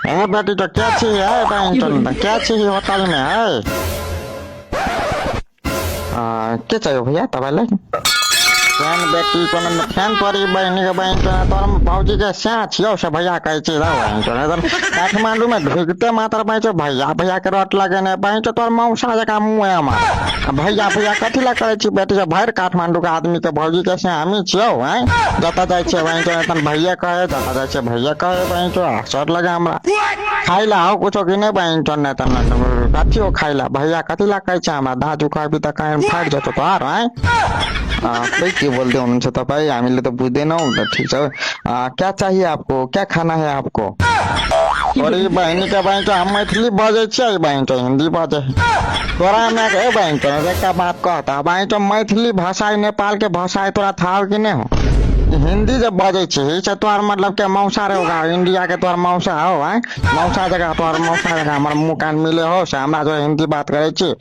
है बेटी तो क्या चाहिए है बहन क्या चाहिए होटल में है क्या चाहिए भैया तपाईँलाई फैन बेटी को फैन परी बहनी के बहन तर भाउजी के स्या छियो से भैया कहे छी बहन काठमांडू में ढुकते मात्र बहन भैया भैया के रट लगे ने बहन तोर मौसा जका मुँह है हमार भैया भैया कथी ला करे छी बेटी से भर काठमांडू के आदमी के भौजी के स्या हमी छियो हैं जता जाय छै बहन तन भैया कहे जता जाय छै भैया कहे बहन सट लगे हमरा खाइला हो कुछो कि नहीं बहन ने तन कथी हो खाइला भैया कथी ला कहे छै हमरा दाजु कहबी त कान फाट जतो तोहार हैं खै के बोल्दै हुनुहुन्छ तपाईँ हामीले त बुझ्दैनौँ ठिक छ क्या चाहिए आपको क्या खाना है आपको अरे बहनी के बहन हम मैथिली बजे छियै बहन हिंदी बजे तोरा में ए बहन का बात कहता बहन मैथिली भाषा नेपाल के भाषा तोरा था कि नहीं हो हिंदी जब बजे छी तोहर मतलब के मौसा रे होगा इंडिया के तोहर मौसा हो है मौसा जगह तोहर मौसा जगह हमार मुँह कान मिले हो से हमरा जो हिंदी बात करे छी